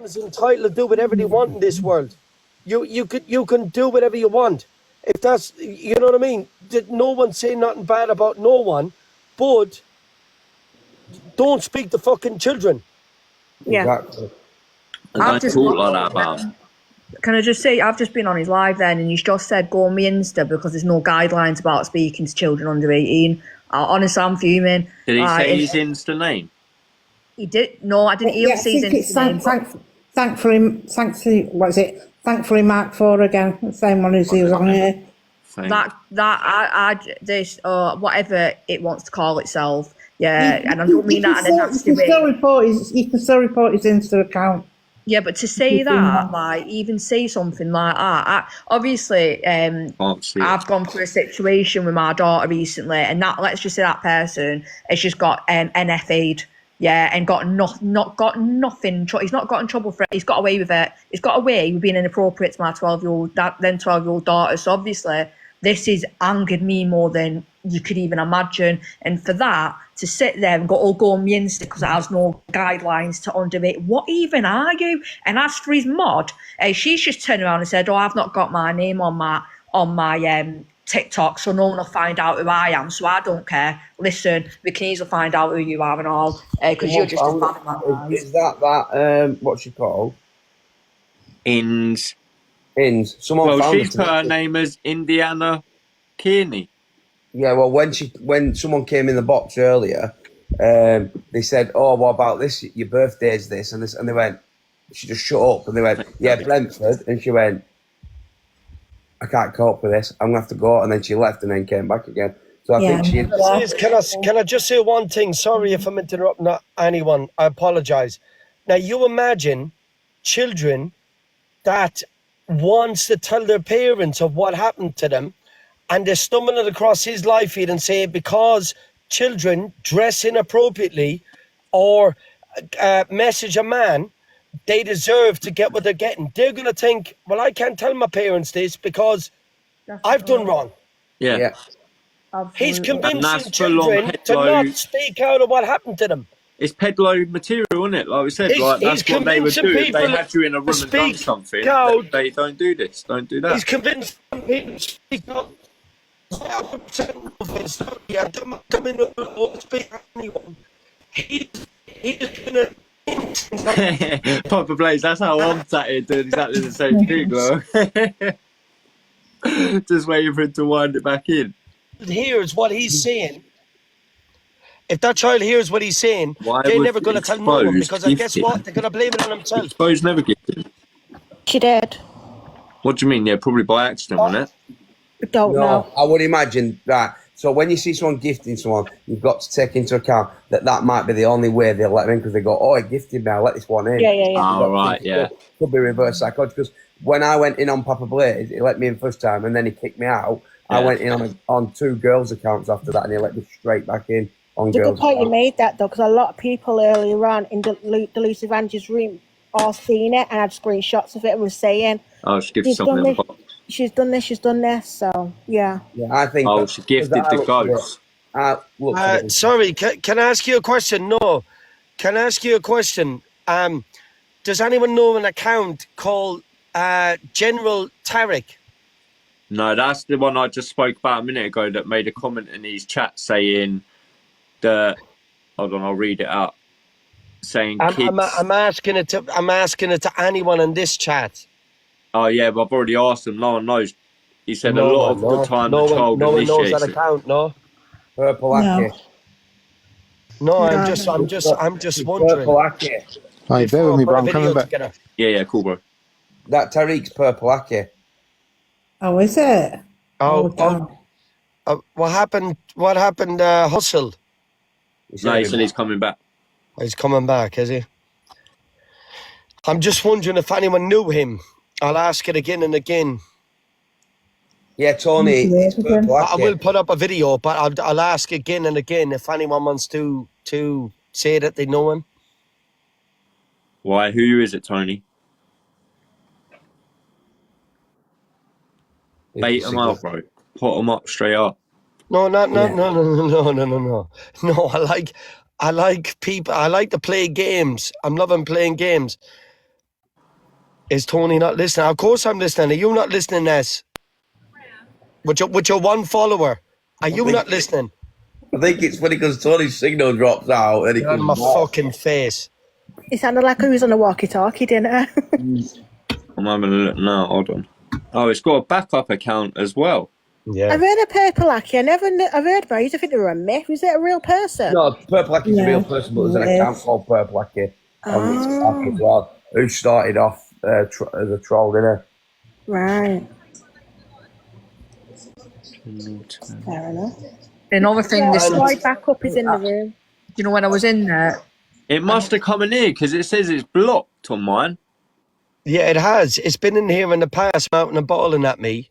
is entitled to do whatever they want in this world. You can do whatever you want. If that's, you know what I mean? No one's saying nothing bad about no one, but don't speak to fucking children. Yeah. Exactly. I don't talk like that about. Can I just say, I've just been on his live then, and he's just said go on my Insta because there's no guidelines about speaking to children under 18. Honestly, I'm fuming. Did he say his Insta name? He did. No, I didn't even see his Insta name. Thankfully, Mark 4 again, the same one as he was on here. Whatever it wants to call itself. Yeah, and I don't mean that in a nasty way. You can still report his Insta account. Yeah, but to say that, like, even say something like that, obviously, I've gone through a situation with my daughter recently, and that, let's just say that person has just got NFA'd, yeah, and not got nothing. He's not got in trouble for it. He's got away with it. He's got away with being inappropriate to my 12-year-old daughter. So obviously, this has angered me more than you could even imagine. And for that, to sit there and go on my Insta because it has no guidelines to underrate, what even are you? And as for his mod, she's just turned around and said, I've not got my name on my TikTok, so no one will find out who I am, so I don't care. Listen, we can easily find out who you are and all, because you're just a fan of my Is that what's she called? Ins. Someone found she's put her name as Indiana Kearney. Yeah, well, when someone came in the box earlier, they said, "Oh, what about this? Your birthday's this and this," and they went. She just shut up, and they went, "Yeah, Brentford," and she went, "I can't cope with this. I'm gonna have to go," and then she left and then came back again. So I think she. Can I just say one thing? Sorry if I'm interrupting anyone. I apologize. Now you imagine children that wants to tell their parents of what happened to them, and they're stumbling across his live feed and say because children dress inappropriately or message a man, they deserve to get what they're getting. They're going to think, well, I can't tell my parents this because I've done wrong. Yeah. He's convincing children to not speak out of what happened to them. It's pedlo material, isn't it? Like we said, that's what they would do. If they had you in a room and done something, they don't do this, don't do that. He's convinced people to speak out. Papa Blaze, that's how I'm sat here doing exactly the same thing, bro. Just waiting for him to wind it back in. Here's what he's saying. If that child hears what he's saying, they're never going to tell no one because guess what? They're going to blame it on themselves. Exposed never gifted. She did. What do you mean? Yeah, probably by accident, wasn't it? Don't know. I would imagine that. So when you see someone gifting someone, you've got to take into account that might be the only way they'll let them in because they go, "Oh, he gifted me, I'll let this one in." Yeah. Oh, right, yeah. Could be reverse psychology because when I went in on Papa Blaze, he let me in first time and then he kicked me out. Yeah. I went in on 2 girls' accounts after that and he let me straight back in. It's a good point you made that though, because a lot of people earlier on in the Lucive Angie's room all seen it and had screenshots of it and was saying, "Oh, she gifted something." She's done this. So yeah. Yeah, I think. Oh, she gifted the ghost. Sorry, can I ask you a question? No, can I ask you a question? Does anyone know an account called General Tarek? No, that's the one I just spoke about a minute ago that made a comment in his chat saying that. Hold on, I'll read it out. Saying kids. I'm asking it to anyone in this chat. Oh yeah, but I've already asked him. No one knows. He said a lot of the time the child no one knows initiates that account. No. Purple Aki. No, I'm just wondering. Purple Aki. Hey, bear with me, bro. I'm coming back. Yeah, cool, bro. That Tariq's Purple Aki. Oh, is it? What happened? What happened? Hustle. No, he said he's coming back. He's coming back, is he? I'm just wondering if anyone knew him. I'll ask it again and again. Yeah, Tony. I will put up a video, but I'll ask again and again if anyone wants to say that they know him. Why? Who is it, Tony? Bait them up, bro. Put them up straight up. No. No, I like people. I like to play games. I'm loving playing games. Is Tony not listening? Of course I'm listening. Are you not listening, Ness? With your one follower. Are you not listening? I think it's funny because Tony's signal drops out and he Get out of comes my back. fucking face. It sounded like he was on a walkie-talkie, didn't it? I'm having a look now. Hold on. Oh, it's got a backup account as well. Yeah. I've heard of Purple Lucky. I've heard about it. I used to think they were a myth. Was it a real person? No, Purple Lackey's a real person, but there's an account called Purple Lackey on Instagram as well, who started off as a troll, didn't he? Right. Fair enough. Another thing, this Why backup is in the room? you know, when I was in there, It must have come in here because it says it's blocked on mine. Yeah, it has. It's been in here in the past, mounting and bottling at me.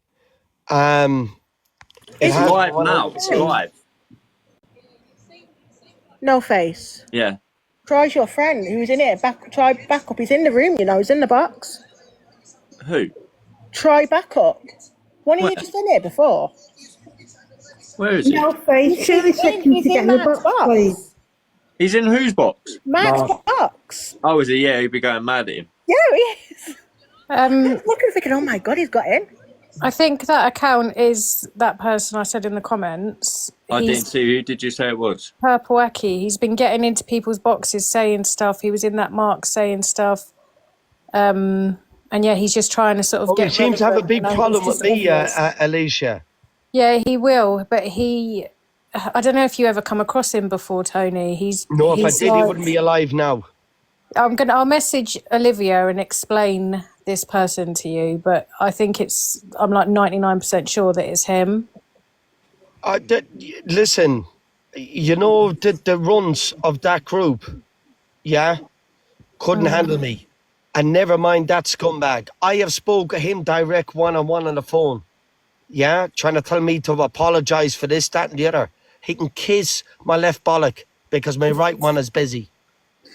It's live now. It's live. No face. Yeah. Try's your friend who's in it. Try backup. He's in the room, you know. He's in the box. Who? Try backup. One of you just in here before? Where is he? No face. Surely second to get in the box, please. He's in whose box? Matt's box. Oh, is he? Yeah, he'd be going mad at him. Yeah, he is. Looking thinking, oh my God, he's got in. I think that account is that person I said in the comments. I He's didn't see. Who did you say it was? Purple Eki. He's been getting into people's boxes saying stuff. He was in that mark saying stuff. And yeah, he's just trying to sort of He seems to have a big problem with me, Alicia. Yeah, he will, but I don't know if you ever come across him before, Tony. No, if I did, he wouldn't be alive now. I'll message Olivia and explain this person to you, but I think I'm like 99% sure that it's him. Listen, you know, the runs of that group, yeah, couldn't handle me. And never mind that scumbag. I have spoke to him direct one-on-one on the phone. Yeah, trying to tell me to apologise for this, that and the other. He can kiss my left bollock because my right one is busy.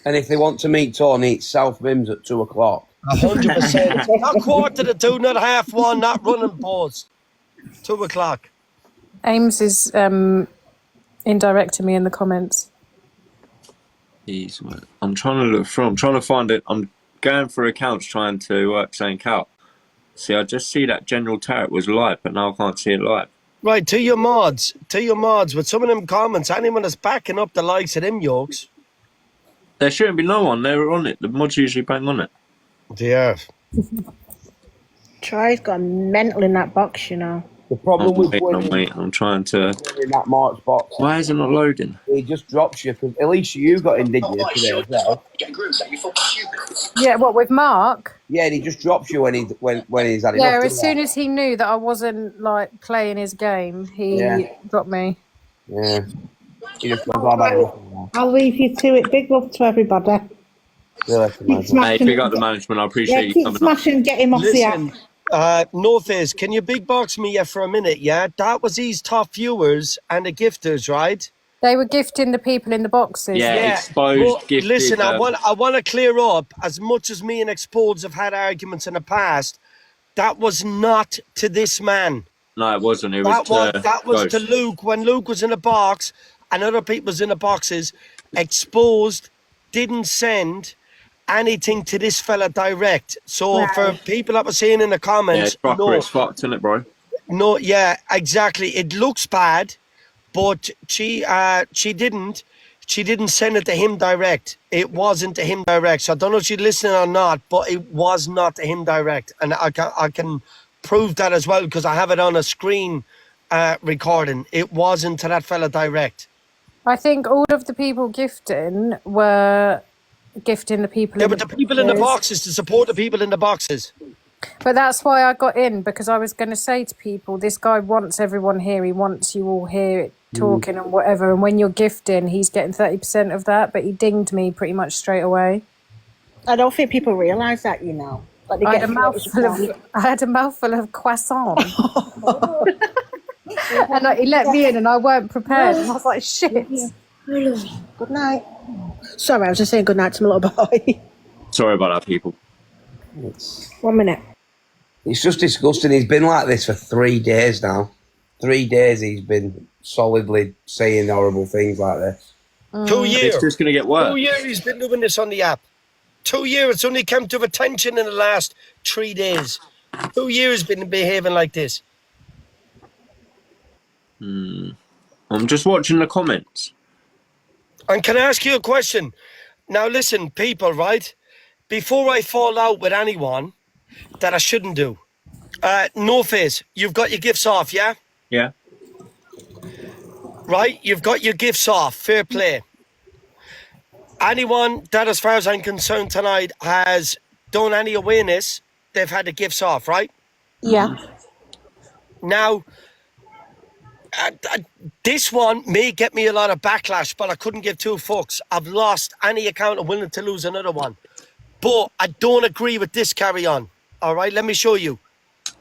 And if they want to meet Tony, it's South Bims at 2 o'clock. 100%. Not 1:45, not 1:30, not running pause. 2 o'clock. Ames is indirecting me in the comments. I'm trying to look through. I'm trying to find it. I'm going through accounts trying to work something out. See, I just see that General Tarrant was live, but now I can't see it live. Right, to your mods, with some of them comments, anyone that's backing up the likes of them yokes. There shouldn't be no one. They were on it. The mods usually bang on it. Yeah. Try's gone mental in that box, you know. The problem with I'm trying to. in that March box, Why is it not loading? he just drops you. Because Alicia, you got in, didn't you, today as well? Yeah, what, with Mark? Yeah, and he just drops you when he's had enough. Yeah, as soon as he knew that I wasn't like playing his game, he dropped me. Yeah. He just goes, "I'm had enough now." I'll leave you to it. Big love to everybody. Really, Hey, big up the management. I appreciate you keep coming smashing and get him off the app. Listen, Northiz, can you big box me for a minute, yeah? That was these top viewers and the gifters, right? They were gifting the people in the boxes. Yeah, exposed, Well, gifted. listen, I want to clear up, as much as me and Exposed have had arguments in the past, that was not to this man. No, it wasn't. It was That was to Luke. When Luke was in a box and other people was in the boxes, Exposed didn't send anything to this fella direct. So for people that were saying in the comments, it's fucked, isn't it, bro? No, yeah, exactly. It looks bad, but she didn't send it to him direct. It wasn't to him direct. So I don't know if she's listening or not, but it was not to him direct, and I can prove that as well because I have it on a screen recording. It wasn't to that fella direct. I think all of the people gifting were gifting the people in the boxes. But the people in the boxes, to support the people in the boxes. But that's why I got in, because I was going to say to people, this guy wants everyone here. He wants you all here talking and whatever. And when you're gifting, he's getting 30% of that. But he dinged me pretty much straight away. I don't think people realise that, you know. Like I had a mouthful of croissant. And he let me in and I weren't prepared. And I was like, shit. Good night. Sorry, I was just saying good night to my little boy. Sorry about that, people. 1 minute. It's just disgusting. He's been like this for 3 days now. 3 days he's been solidly saying horrible things like this. 2 years. It's just going to get worse. 2 years he's been doing this on the app. 2 years. It's only come to attention in the last 3 days. 2 years been behaving like this. I'm just watching the comments. And can I ask you a question? Now listen, people, right? Before I fall out with anyone that I shouldn't do. No Face, you've got your gifts off, yeah? Yeah. Right? You've got your gifts off. Fair play. Anyone that, as far as I'm concerned tonight, has done any awareness, they've had the gifts off, right? Yeah. Now, this one may get me a lot of backlash, but I couldn't give two fucks. I've lost any account. I'm willing to lose another one. But I don't agree with this carry on. All right, let me show you.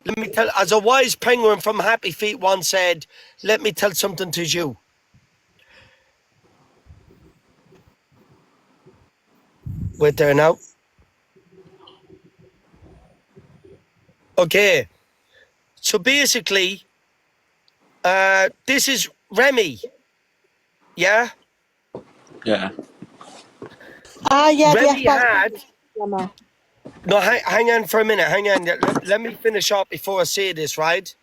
Let me tell, as a wise penguin from Happy Feet once said, let me tell something to you. Wait there now. Okay. So basically, this is Remy. Yeah? Yeah. Yeah. Remy had... Yeah. No, hang on for a minute. Hang on. Let me finish up before I say this, right?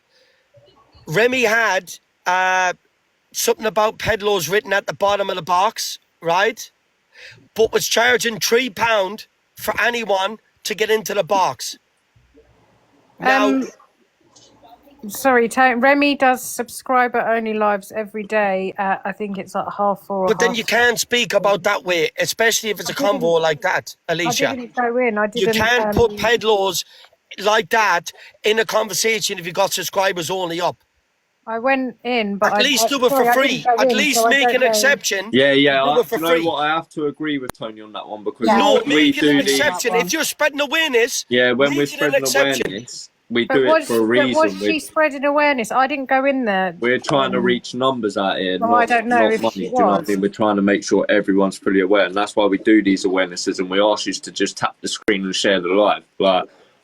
Remy had something about pedlos written at the bottom of the box, right? But was charging £3 for anyone to get into the box. Now, sorry, Remy does subscriber-only lives every day. I think it's like 4:30. but then you can't speak about that way, especially if it's a convo like that, Alicia. I didn't go in. I didn't. You can't put pedlos like that in a conversation if you got subscribers only up. I went in, but at least do it for free. At least make an exception. Yeah. Do it for free. Know what? I have to agree with Tony on that one because No, we make it do an these. exception. If you're spreading awareness, Yeah, when we're make it an spreading exception. awareness, we But do it for a reason. was she spreading awareness? I didn't go in there. We're trying to reach numbers out here. Well, not, I don't know not if money. she Do you know what I was. mean? We're trying to make sure everyone's fully aware, and that's why we do these awarenesses. And we ask you to just tap the screen and share the live,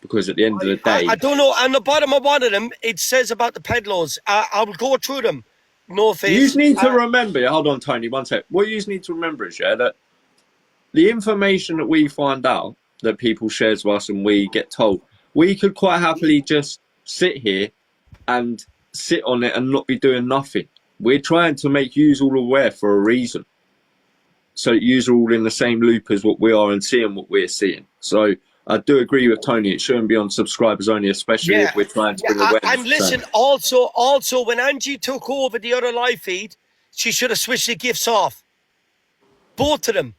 because at the end of the day, I don't know. On the bottom of one of them, it says about the pedlos. I will go through them. No Face. you just need to remember. Hold on, Tony, one sec. What you just need to remember is, that the information that we find out that people share to us and we get told, we could quite happily just sit here and sit on it and not be doing nothing. We're trying to make you all aware for a reason, so that you are all in the same loop as what we are and seeing what we're seeing. So I do agree with Tony. It shouldn't be on subscribers only, especially if we're trying to bring awareness. And listen, also, when Angie took over the other live feed, she should have switched the gifts off. Both of them.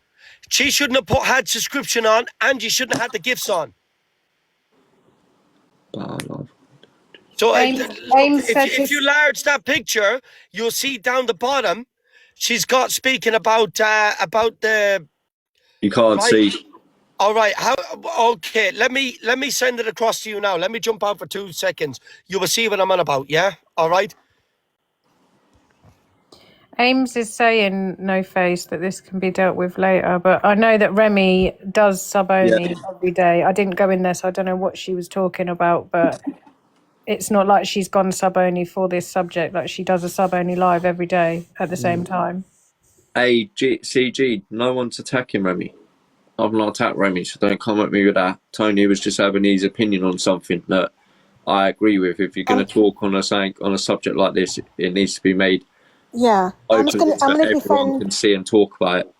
She shouldn't have had subscription on. Angie shouldn't have had the gifts on. So if you enlarge that picture, you'll see down the bottom, she's got speaking about the. You can't see. All right. Okay. Let me send it across to you now. Let me jump out for 2 seconds. You will see what I'm on about. Yeah. All right. Ames is saying, No Face, that this can be dealt with later, but I know that Remy does sub-only every day. I didn't go in there, so I don't know what she was talking about, but it's not like she's gone sub-only for this subject. Like, she does a sub-only live every day at the same time. Hey, CG, no one's attacking Remy. I've not attacked Remy, so don't come at me with that. Tony was just having his opinion on something that I agree with. If you're going to talk on a subject like this, it needs to be made I'm open gonna so everyone defend. can see and talk about it.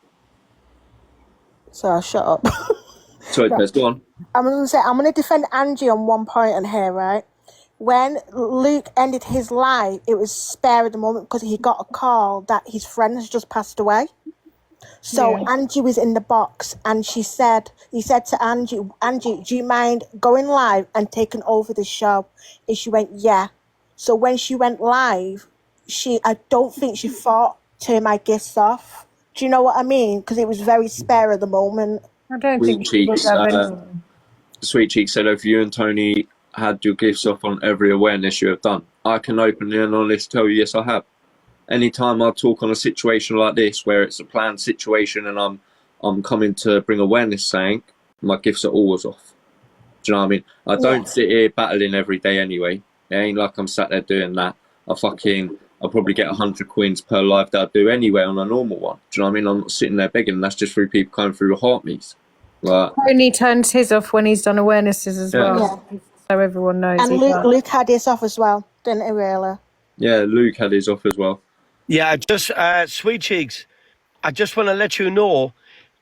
So shut up. Sorry, Pez, go on. I'm gonna defend Angie on one point on here, right? When Luke ended his live, it was spare at the moment because he got a call that his friend has just passed away. So Angie was in the box, and he said to Angie, do you mind going live and taking over the show? And she went, yeah. So when she went live, I don't think she thought turn my gifts off. Do you know what I mean? Because it was very spare at the moment. I don't think she would have anything. Sweet Cheeks said, if you and Tony had your gifts off on every awareness you have done, I can openly and honestly tell you, yes, I have. Anytime I talk on a situation like this, where it's a planned situation and I'm coming to bring awareness, saying my gifts are always off. Do you know what I mean? I don't sit here battling every day anyway. It ain't like I'm sat there doing that. I'll probably get 100 coins per live that I do anyway on a normal one. Do you know what I mean? I'm not sitting there begging. That's just through people coming through the heart meets. Right. Tony turns his off when he's done awarenesses as well, so everyone knows. And Luke had his off as well, didn't he, really? Yeah, Luke had his off as well. Yeah, just Sweet Cheeks, I just want to let you know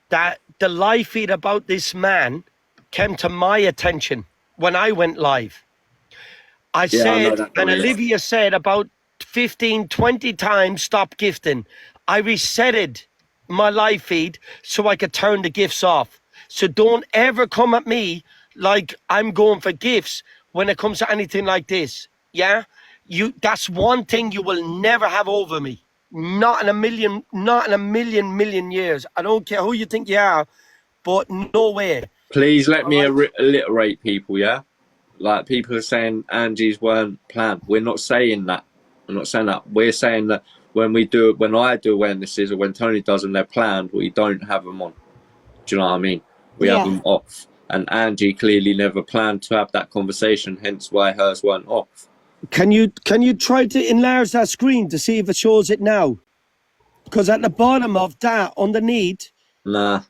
that the live feed about this man came to my attention when I went live. I said, and Olivia said about 15, 20 times, stop gifting. I resetted my live feed so I could turn the gifts off. So don't ever come at me like I'm going for gifts when it comes to anything like this. Yeah? That's one thing you will never have over me. Not in a million years. I don't care who you think you are, but no way. Please let me alliterate people, yeah? Like, people are saying Angie's weren't planned. We're not saying that. I'm not saying that. We're saying that when I do awarenesses or when Tony does them, they're planned, we don't have them on. Do you know what I mean? We have them off. And Angie clearly never planned to have that conversation, hence why hers weren't off. Can you try to enlarge that screen to see if it shows it now? Because at the bottom of that, underneath... Nah.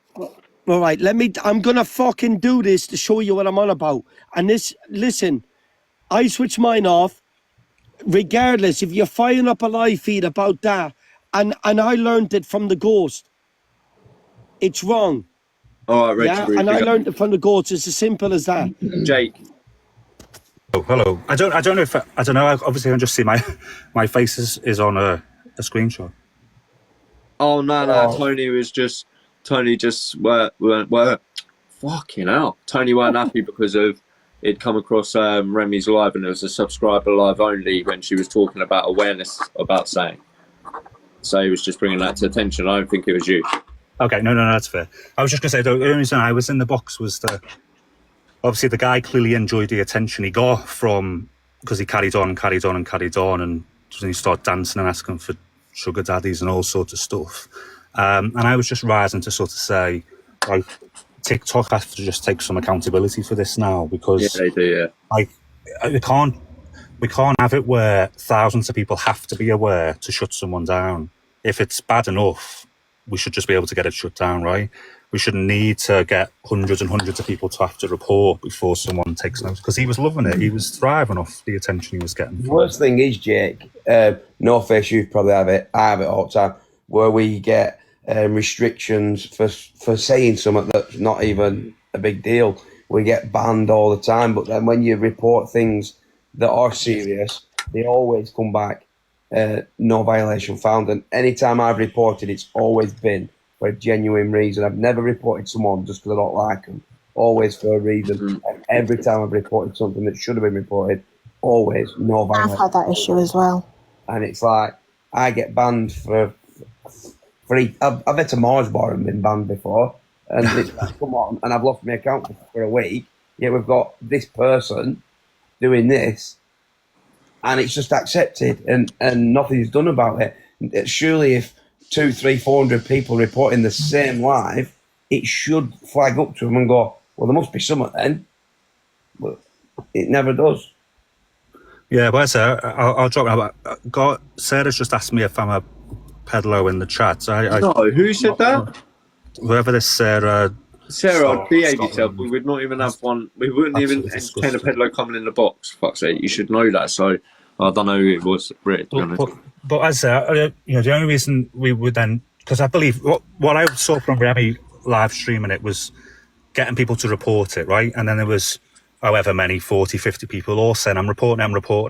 All right, I'm going to fucking do this to show you what I'm on about. And listen, I switch mine off. Regardless, if you're firing up a live feed about that, and I learned it from the ghost, it's wrong. All right, Richard. Yeah, and I learned it from the ghost. It's as simple as that. Jake. Oh, hello. I don't know if I don't know. Obviously, I can just see my face is on a screenshot. Oh no! Tony just weren't fucking hell. Tony weren't happy because of it'd come across Remy's live and it was a subscriber live only when she was talking about awareness about saying. So he was just bringing that to attention. I don't think it was you. Okay, no, that's fair. I was just gonna say the only reason I was in the box was that obviously the guy clearly enjoyed the attention he got from because he carried on and he started dancing and asking for sugar daddies and all sorts of stuff. And I was just rising to sort of say, like, TikTok has to just take some accountability for this now because they do, yeah. Like, we can't have it where thousands of people have to be aware to shut someone down. If it's bad enough, we should just be able to get it shut down, right? We shouldn't need to get hundreds and hundreds of people to have to report before someone takes notice. Because he was loving it. He was thriving off the attention he was getting. The worst thing is, Jake, No Face Youth probably have it. I have it all the time, where we get restrictions for saying something that's not even a big deal. We get banned all the time. But then when you report things that are serious, they always come back, no violation found. And any time I've reported, it's always been for a genuine reason. I've never reported someone just because I don't like them. Always for a reason. And every time I've reported something that should have been reported, always no violation. I've had that issue as well. And it's like, I get banned for I've been to Mars Bar and been banned before. And it's like, come on, and I've lost my account for a week. Yet we've got this person doing this, and it's just accepted, and nothing's done about it. Surely, if 200, 300, 400 people reporting the same live, it should flag up to them and go, well, there must be something then. But it never does. Yeah, but I'll drop it. Sarah's just asked me if I'm a peddler in the chat. No, who said that? Whoever this Sarah, behave yourself. We would not even have one. We wouldn't even entertain a peddler coming in the box. Fuck's sake, you should know that. So I don't know who it was. But as the only reason we would then, because I believe what I saw from Remy live streaming it was getting people to report it, right? And then there was however many, 40, 50 people all saying, I'm reporting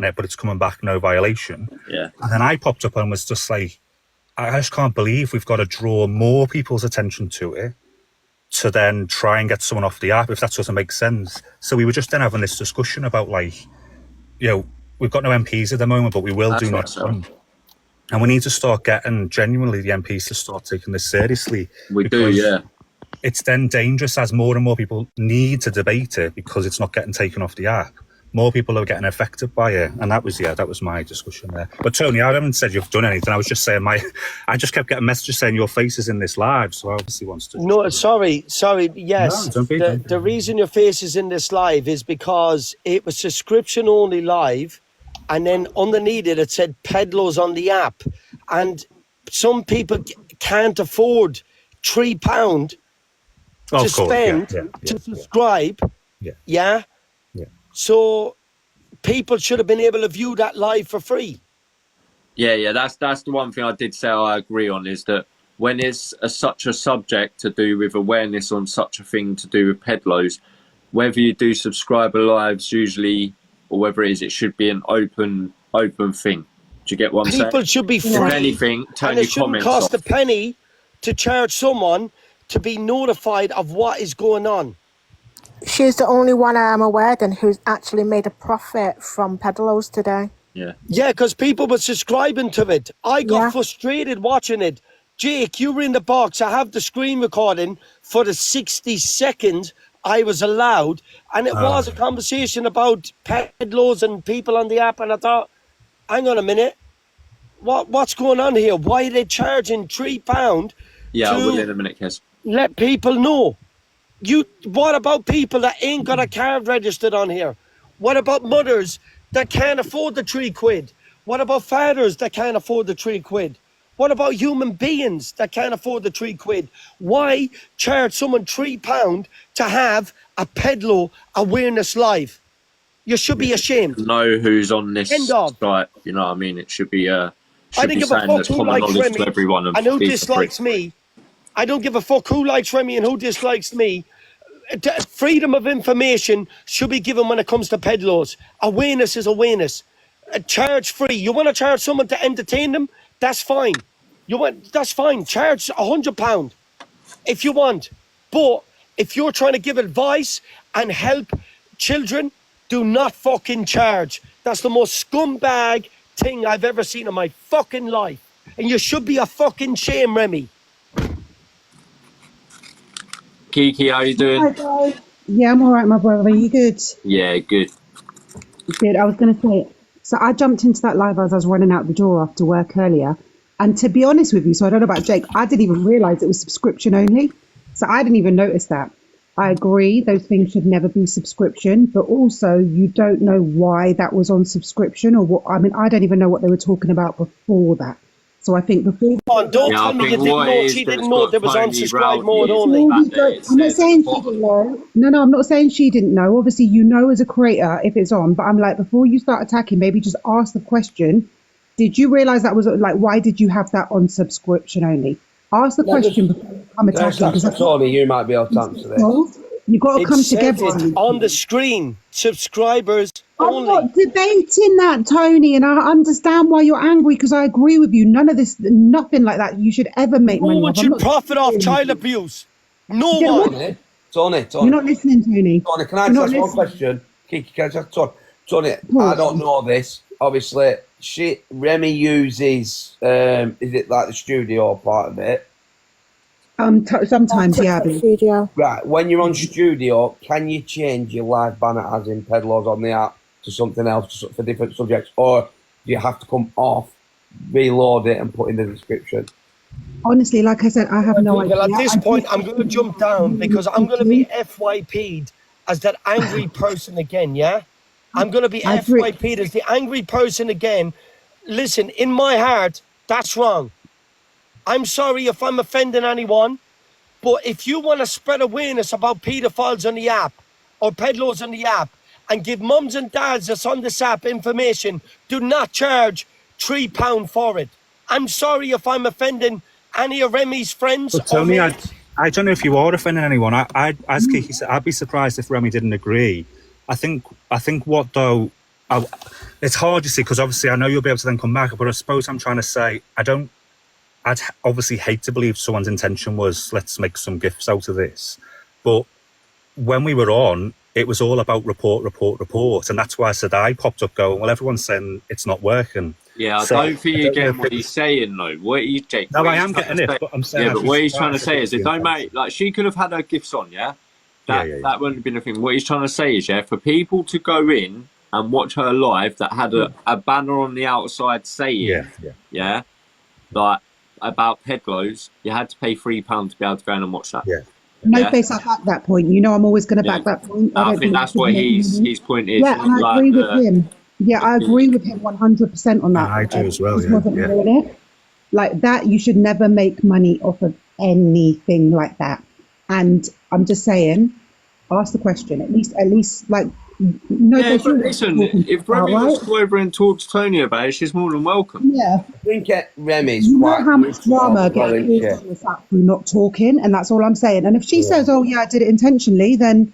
it, but it's coming back, no violation. Yeah. And then I popped up and was just like, I just can't believe we've got to draw more people's attention to it to then try and get someone off the app, if that doesn't make sense. So we were just then having this discussion about, like, we've got no MPs at the moment, but we will do next month. And we need to start getting genuinely the MPs to start taking this seriously. We do, yeah. It's then dangerous as more and more people need to debate it because it's not getting taken off the app. More people are getting affected by it, and that was my discussion there. But Tony, I haven't said you've done anything. I was just saying I just kept getting messages saying your face is in this live, so I obviously wants to. No, sorry. Yes, no, the reason your face is in this live is because it was subscription only live, and then underneath it said peddlers on the app, and some people can't afford £3 Oh, to of course, spend to subscribe. Yeah. So people should have been able to view that live for free. Yeah. That's the one thing I did say I agree on, is that when it's such a subject to do with awareness on such a thing to do with pedlos, whether you do subscriber lives usually or whether it should be an open thing. Do you get what I'm saying? People should be free. If anything, turn and it your shouldn't comments cost off. a penny to charge someone to be notified of what is going on. She's the only one I am aware then who's actually made a profit from Pedlos today. Yeah, because people were subscribing to it. I got frustrated watching it. Jake, you were in the box. I have the screen recording for the 60 seconds I was allowed. And it was a conversation about pedlos and people on the app. And I thought, hang on a minute. What's going on here? Why are they charging £3? Yeah, I will in a minute, Kes. Let people know. What about people that ain't got a card registered on here? What about mothers that can't afford the £3? What about fathers that can't afford the £3? What about human beings that can't afford the £3? Why charge someone £3 to have a pedlo awareness live? You should be ashamed. Know who's on this End of. site. You know what I mean? It should be I don't give a fuck who likes Remy and who dislikes me. I don't give a fuck who likes Remy and who dislikes me. Freedom of information should be given when it comes to pedlos. Awareness is awareness. Charge free. You want to charge someone to entertain them? That's fine. That's fine. Charge £100 if you want. But if you're trying to give advice and help children, do not fucking charge. That's the most scumbag thing I've ever seen in my fucking life. And you should be a fucking shame, Remy. Kiki, how you doing? Hi guys. Yeah, I'm all right, my brother. Are you good? Yeah, good. Good. I was going to say, so I jumped into that live as I was running out the door after work earlier. And to be honest with you, so I don't know about Jake, I didn't even realise it was subscription only. So I didn't even notice that. I agree, those things should never be subscription, but also you don't know why that was on subscription or what. I mean, I don't even know what they were talking about before that. So I think before. Don't tell me you didn't know. She didn't know there was unsubscribe mode only. I'm not saying she didn't know. No, I'm not saying she didn't know. Obviously, you know as a creator if it's on. But I'm like, before you start attacking, maybe just ask the question. Did you realise that was like, why did you have that on subscription only? Ask the question before you come attacking. Tony, you might be able to answer this. You've got to come together. On the screen, subscribers only. I'm not debating that, Tony, and I understand why you're angry because I agree with you. None of this, nothing like that. You should ever make money. No one should profit off child abuse. No one. Tony. You're not listening, Tony. Tony, can I ask one question? Kiki, can I just talk? Tony, I don't know this. Obviously, Remy uses, is it like the studio part of it? Sometimes, yeah. Studio. Right, when you're on studio, can you change your live banner as in pedlos on the app to something else for different subjects, or do you have to come off, reload it, and put in the description? Honestly, like I said, I have no idea. Well, at this point, I'm going to jump down because I'm going to be FYP'd as that angry person again, yeah? I'm going to be FYP'd as the angry person again. Listen, in my heart, that's wrong. I'm sorry if I'm offending anyone, but if you want to spread awareness about paedophiles on the app or pedlos on the app and give mums and dads that's on this app information, do not charge £3 for it. I'm sorry if I'm offending any of Remy's friends. But Tony, I don't know if you are offending anyone. As Kiki said, I'd be surprised if Remy didn't agree. I think what though, it's hard to see because obviously I know you'll be able to then come back, but I suppose I'm trying to say I'd obviously hate to believe someone's intention was let's make some gifts out of this. But when we were on, it was all about report. And that's why I said I popped up going, well, everyone's saying it's not working. Yeah, I don't think you get what he's saying though. Jake? No, I am getting it, but I'm saying... Yeah, but what he's trying to say is it don't make... Like, she could have had her gifts on, yeah? That wouldn't have been a thing. What he's trying to say is, yeah, for people to go in and watch her live that had a banner on the outside saying, like, about pedlos, you had to pay £3 to be able to go in and watch that. Yeah. No face, I back that point. You know, I'm always going to back that point. I think that's what his point is. Yeah, and I agree with him. Yeah, I agree with him 100% on that. I do as well. Like that, you should never make money off of anything like that. And I'm just saying, ask the question. At least like, no. Yeah, but listen, if Remy wants to go over and talk to Tony about it, she's more than welcome. Yeah. I think Remy's You quite know how much drama well, gets caused on this app through not talking, and that's all I'm saying. And if she says, "Oh yeah, I did it intentionally," then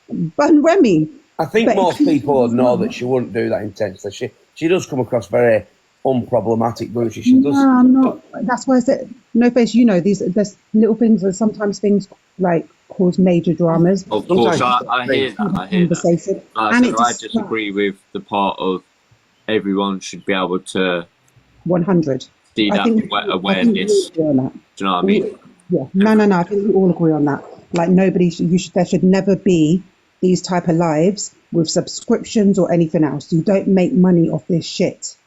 bun Remy. I think most people know that she wouldn't do that intentionally. She does come across very unproblematic, doesn't she? She does. No, I'm not. That's why I said, no face. You know, there's little things, and sometimes things like cause major dramas. Of course, I hear that. I hear that. I disagree with the part of everyone should be able to 100 see that awareness. Do you know what I mean? Yeah. No. I think we all agree on that. Like there should never be these type of lives with subscriptions or anything else. You don't make money off this shit.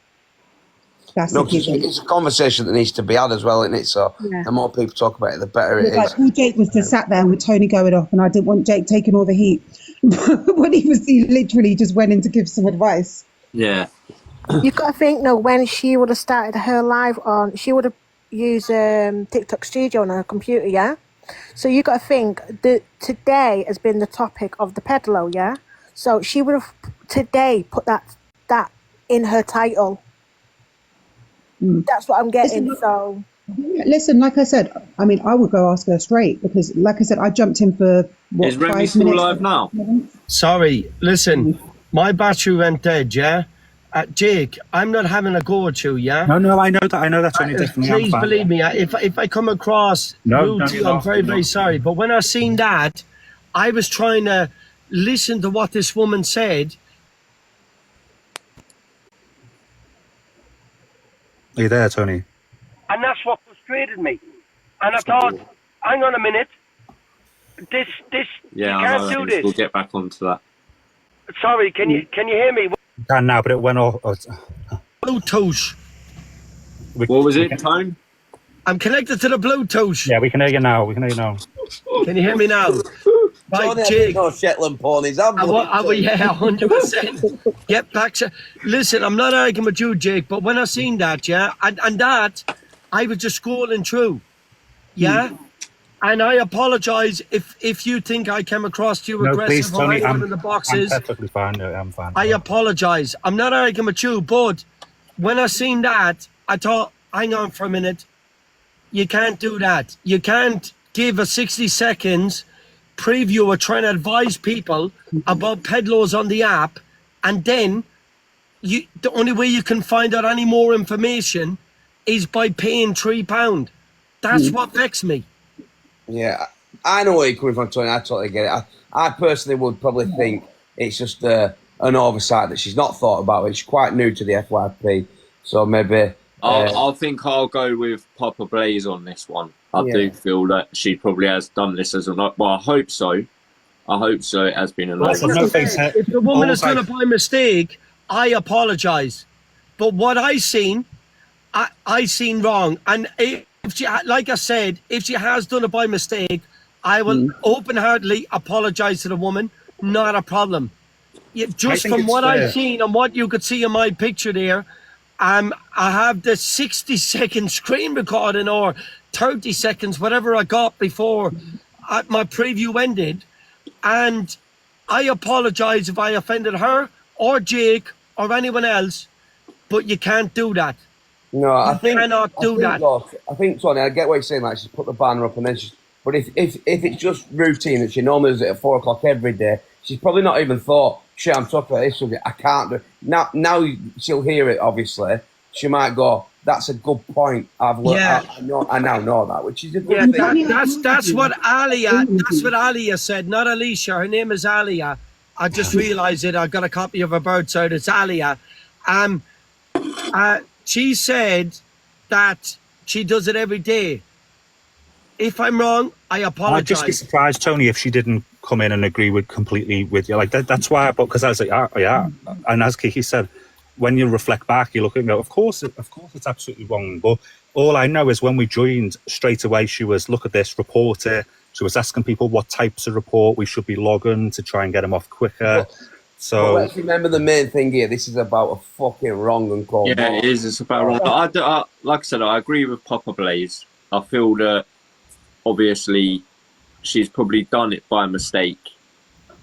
That's it's a conversation that needs to be had as well, isn't it? So the more people talk about it, the better it is. Like poor Jake was just sat there with Tony going off, and I didn't want Jake taking all the heat when he literally just went in to give some advice. Yeah. You've got to think, no, when she would have started her live on, she would have used TikTok Studio on her computer, yeah? So you got to think that today has been the topic of the pedalo, yeah? So she would have today put that in her title. That's what I'm getting. Listen, like I said, I mean, I would go ask her straight because, like I said, I jumped in for Is Remy still alive now? Sorry, listen, my battery went dead, yeah? Jake, I'm not having a go at you, yeah? No, I know that. I know that's only different. Please believe me, if I come across rude to you, I'm very, very sorry. But when I seen that, I was trying to listen to what this woman said. Are you there, Tony? And that's what frustrated me. And I thought, hang on a minute. This you can't do this. We'll get back onto that. Sorry, can you hear me? You can now, but it went off. Bluetooth. What was it, Tone? I'm connected to the Bluetooth. Yeah, we can hear you now. Can you hear me now? Right, Jake. No Shetland ponies, yeah, 100%. Get back to... Listen, I'm not arguing with you, Jake, but when I seen that, yeah, and that, I was just scrolling through, yeah? And I apologise if you think I came across to you aggressive please, Tony, or in the boxes. I'm perfectly fine. I'm fine. I apologise. I'm not arguing with you, but when I seen that, I thought, hang on for a minute. You can't do that. You can't give a 60 seconds preview or trying to advise people about pedlos on the app, and then the only way you can find out any more information is by paying £3. That's what vexed me. Yeah, I know where you're coming from, Tony. I totally get it. I personally would probably think it's just an oversight that she's not thought about it. She's quite new to the FYP, so maybe... I think I'll go with Papa Blaze on this one. I do feel that she probably has done this as a... Well, I hope so. It has been a nice... If the woman has done it by mistake, I apologise. But what I seen wrong. And if she, like I said, if she has done it by mistake, I will open-heartedly apologise to the woman. Not a problem. Just from what I've seen and what you could see in my picture there, I have the 60-second screen recording or 30 seconds, whatever I got before my preview ended. And I apologise if I offended her or Jake or anyone else, but you can't do that. No, I think Tony, I get what you're saying. Like, she's put the banner up and then she's... But if it's just routine that she normally does it at 4 o'clock every day, she's probably not even thought, shit, I'm talking about this subject, I can't do it. Now she'll hear it, obviously. She might go, that's a good point. I now know that, which is a good thing. That's what Alia said, not Alicia. Her name is Alia. I just realised it. I got a copy of her birth cert. It's Alia. She said that she does it every day. If I'm wrong, I apologise. I'd just be surprised, Tony, if she didn't come in and agree completely with you. Like that's why, because I was like, yeah. And as Kiki said, when you reflect back, you look at it and go, of course it's absolutely wrong. But all I know is when we joined, straight away she was, look at this, report it. She was asking people what types of report we should be logging to try and get them off quicker. So let's remember the main thing here. This is about a fucking wrong and call. Yeah, it is. It's about wrong. Like I said, I agree with Papa Blaze. I feel that obviously she's probably done it by mistake.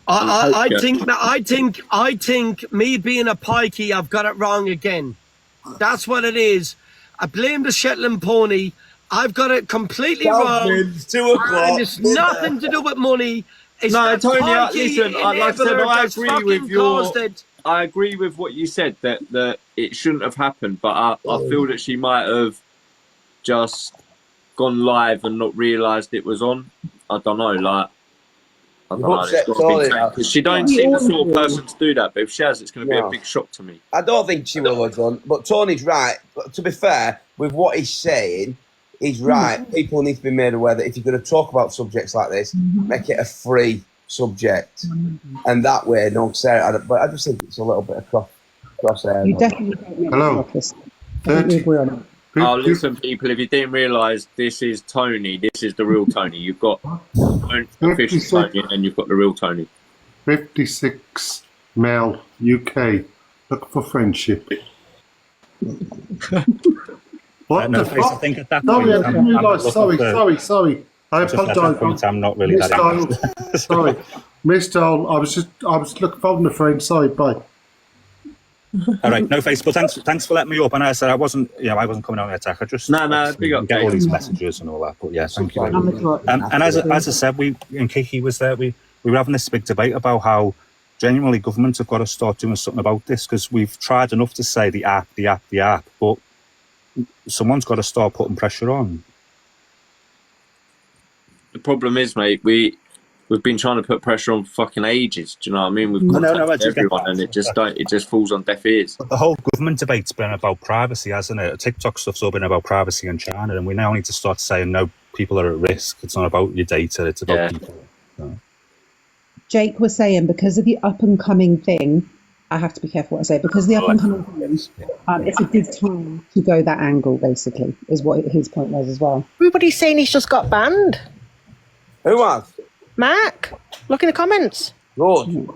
I think me being a pikey, I've got it wrong again. That's what it is. I blame the Shetland pony. I've got it completely wrong. It's 2 o'clock. And it's nothing to do with money. It's No, Tony, pikey listen, like I said, enabler I that's agree with fucking your. caused it. I agree with what you said that it shouldn't have happened, but I feel that she might have just gone live and not realised it was on. I don't know, like. I don't know. It's got to be because she don't seem the sort of person to do that. But if she has, it's going to be a big shock to me. I don't think she will have done. But Tony's right. But to be fair, with what he's saying, he's right. People need to be made aware that if you're going to talk about subjects like this, make it a free subject, and that way, no, Sarah. But I just think it's a little bit of crosshair. You definitely don't make Hello. office. I totally agree on it. Oh, listen, people, if you didn't realise, this is Tony. This is the real Tony. You've got official Tony and then you've got the real Tony. 56 male UK. Look for friendship. What No, the Face, I fuck? think at that Sorry, point, I didn't realise. Sorry. I Just at that point, apologise. I'm not really that interested. Sorry. Missed all. I was looking for a friend. Sorry, bye. All right, no Face, but thanks for letting me up. And I said I wasn't coming on the attack. I just big up, get all these messages and all that. But yeah, thank you very much. And as I said, and Kiki was there. We were having this big debate about how genuinely governments have got to start doing something about this, because we've tried enough to say the app, but someone's got to start putting pressure on. The problem is, mate, we've been trying to put pressure on for fucking ages. Do you know what I mean? We've contacted everyone, and it just falls on deaf ears. But the whole government debate's been about privacy, hasn't it? TikTok stuff's all been about privacy in China, and we now need to start saying no, people are at risk. It's not about your data; it's about people. So. Jake was saying, because of the up and coming thing, I have to be careful what I say, because of the up and coming thing, it's a good time to go that angle, basically, is what his point was as well. Everybody's saying he's just got banned. Who has? Mark, look in the comments. Good.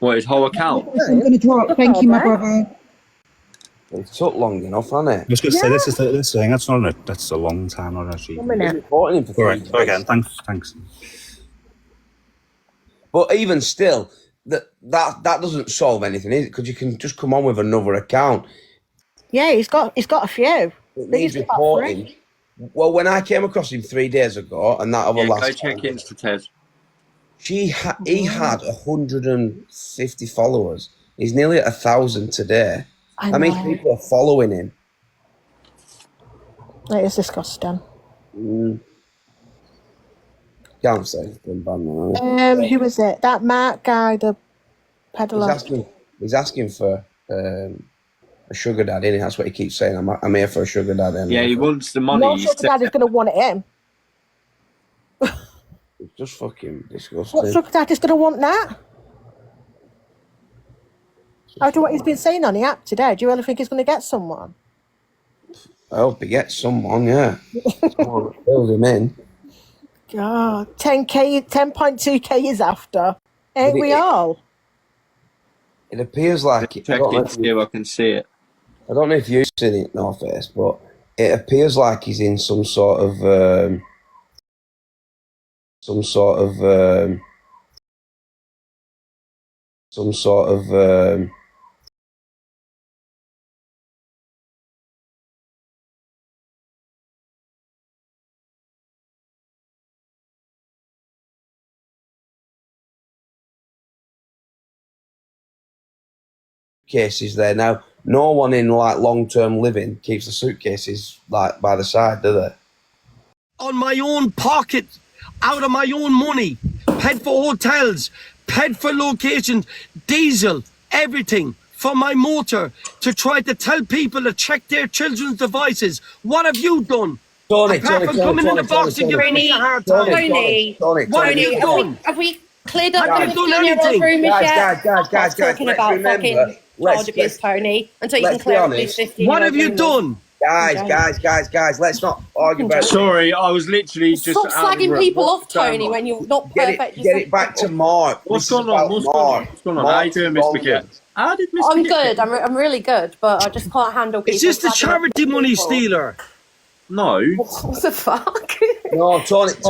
What, his whole account? I'm going to drop. Thank you, my brother. It took long enough, hasn't it? I was going to say this is the thing. That's a long time, not actually. 1 minute. All right. So again, thanks. But even still, that doesn't solve anything, is it? Because you can just come on with another account. Yeah, he's got a few. It needs reporting. Well, when I came across him 3 days ago, and that other go check Insta-Tez. He had 150 followers. He's nearly at 1,000 today. I mean, people are following him. That is disgusting. Can't say he's been banned. Who was it? That Mark guy, the peddler. He's asking for a sugar daddy, and that's what he keeps saying. I'm here for a sugar daddy. Yeah, he wants the money. No sugar daddy's going to want it him. It's just fucking disgusting. What sugar daddy's going to want that? I do what he's been saying on the app today. Do you really think he's going to get someone? I hope he gets someone, yeah. Someone build him in. God, 10k, 10.2k is after. Ain't we all? It appears like... Check it, see if I can see it. I don't know if you've seen it, North Face, but it appears like he's in some sort of cases there now. No one in like long-term living keeps the suitcases like by the side, do they? On my own pocket, out of my own money, paid for hotels, paid for locations, diesel, everything for my motor to try to tell people to check their children's devices. What have you done? Tony, Apart from coming in the box and giving me a hard time. What have you done? Have we cleared up Have the you done 15-year-old room yet? Guys, talking about fucking child abuse, Tony, until you can clear up these 15-year-old What have you done? Guys, let's not argue about it. Sorry, I was literally just... Stop slagging people off, Tony, when you're not perfect. Get it back to Mark. What's going on? How you doing, Mr. Kid? How did Mr. I'm good. I'm really good, but I just can't handle people. Is this the charity money stealer? No. What the fuck? No, Tony. What's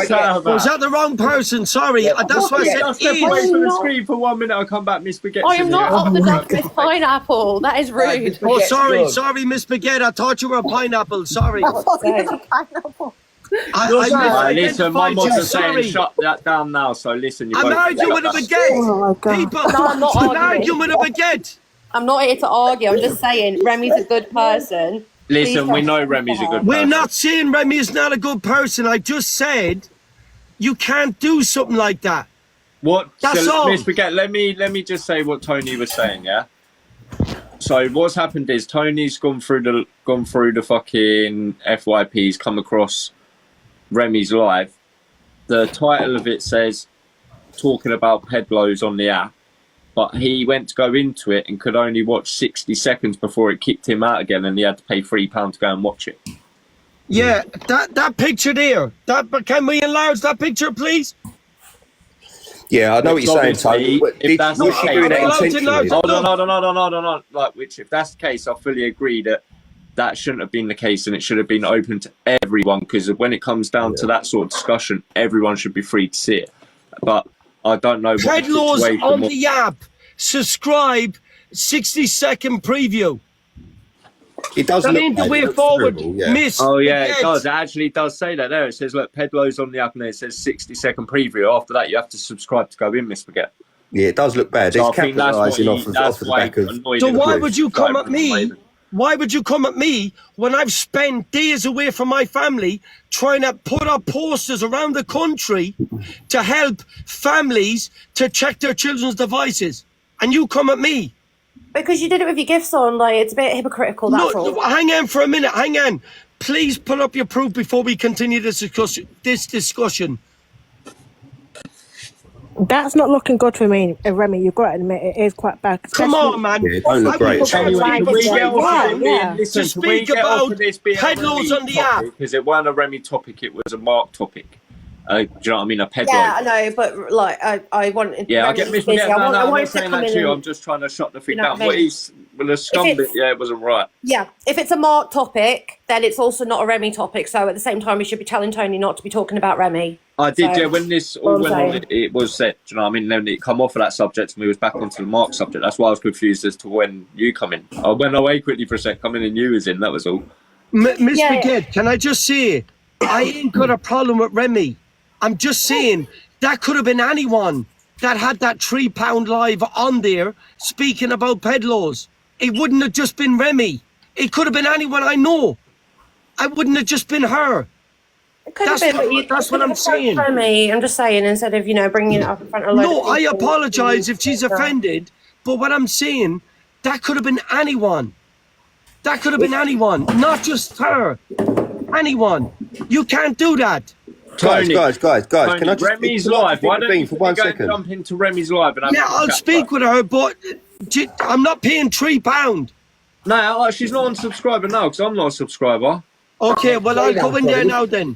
that about? Was that the wrong person? Sorry, that's why I said I'll step away from the screen for 1 minute. I'll come back, Miss Spaghetti. I am not up the duck, Miss Pineapple. That is rude. Oh, sorry, Miss Spaghetti. I thought you were a pineapple. Sorry. Listen, my mother's saying shut that down now. So listen, I'm arguing with a baguette. People, No, I'm not I'm arguing. arguing with a baguette. I'm not here to argue. I'm just saying Remy's a good person. Listen, we know Remy's a good person. We're not saying Remy is not a good person. I just said you can't do something like that. What? That's all. Miss Spaghetti, let me just say what Tony was saying, yeah? So what's happened is Tony's gone through the fucking FYPs, come across Remy's live. The title of it says talking about pedlos on the app, but he went to go into it and could only watch 60 seconds before it kicked him out again, and he had to pay £3 to go and watch it. Yeah, that picture there. Can we enlarge that picture, please? Yeah, I know what you're saying, Tony. If that's the case, doing it intentionally? Hold on. Like, if that's the case, I fully agree that shouldn't have been the case, and it should have been open to everyone, because when it comes down to that sort of discussion, everyone should be free to see it. But I don't know what Pedlos on the app. Subscribe. 60-second preview. It does that look ain't the bad. way It looks forward, terrible, yeah. Miss. Oh yeah, Spaghetti. it does. It actually does say that there. It says, look, Pedlo's on the app, and it says 60-second preview. After that, you have to subscribe to go in, Miss Spaghetti. Yeah, it does look bad. So It's I think that's what capitalising off the back of... So why would you come at me? Why would you come at me when I've spent days away from my family trying to put up posters around the country to help families to check their children's devices? And you come at me? Because you did it with your gifts on, like, it's a bit hypocritical, that's all. No, hang on for a minute, hang on. Please pull up your proof before we continue this discussion. That's not looking good for me, Remy. You've got to admit it is quite bad. Come on, man. Yeah, it don't look great. Anyway, can we get off of Yeah. listen, To can we speak get off about of this being a pedlos Remy on the app. Because it wasn't a Remy topic, it was a Mark topic. Do you know what I mean? A pedlo. Yeah, I know, but like, I wanted. Yeah, I get Remy's Miss busy. No, I I'm wanted not to saying come that in to you. and- I'm just trying to shut the thing You know down. what I What mean? the scum If bit, it's- yeah, it wasn't right. Yeah, if it's a Mark topic, then it's also not a Remy topic. So at the same time, we should be telling Tony not to be talking about Remy. I did, So, yeah. When this what all I'm went on, saying. it was set. Do you know what I mean? Then it come off of that subject, and we was back onto the Mark subject. That's why I was confused as to when you come in. I went away quickly for a sec, come in and you was in. That was all. Miss Yeah. Spaghetti, can I just say, I ain't got a problem with Remy. I'm just saying that could have been anyone that had that £3 live on there speaking about pedlos. It wouldn't have just been Remy. It could have been anyone I know. I wouldn't have just been her. It could have been, but you That's what I'm saying. Remy, I'm just saying, instead of, bringing it up in front of No, I apologise if she's offended, but what I'm saying, that could have been anyone. That could have been anyone, not just her. Anyone. You can't do that. Tony, Guys, Tony, can I just... Remy's live. Why don't you for 1 go and second? jump into Remy's live and have Yeah, a I'll chat, speak bro? with her, but I'm not paying £3. No, she's not on subscriber now because I'm not a subscriber. Okay, well, I'll go in there now then.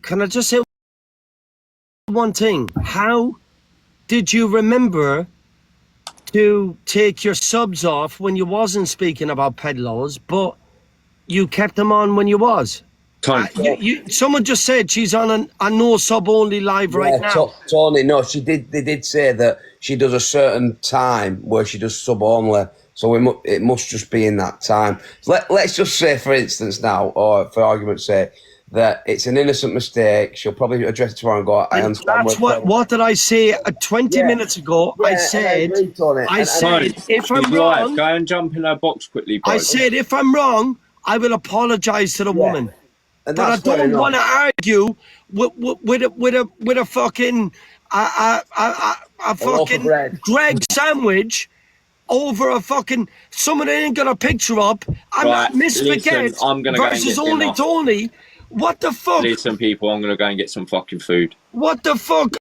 Can I just say one thing? How did you remember to take your subs off when you wasn't speaking about pedlos, but you kept them on when you was? Tony. Someone just said she's on a no sub only live right now. Tony, no, they did say that she does a certain time where she does sub only, so it must just be in that time. So let's just say, for instance, now, or for argument's sake, that it's an innocent mistake. She'll probably address it tomorrow and go, I understand. That's what did I say 20 minutes ago? Yeah, I said, if I'm wrong, go and jump in her box quickly, bro. I said, if I'm wrong, I will apologise to the woman. And But I don't want to argue with a fucking fucking Greg sandwich over a fucking someone that ain't got a picture up. I'm Right, not Miss listen, Spaghetti I'm gonna go and versus get only dinner. Tony. What the fuck? Listen, people, I'm going to go and get some fucking food. What the fuck?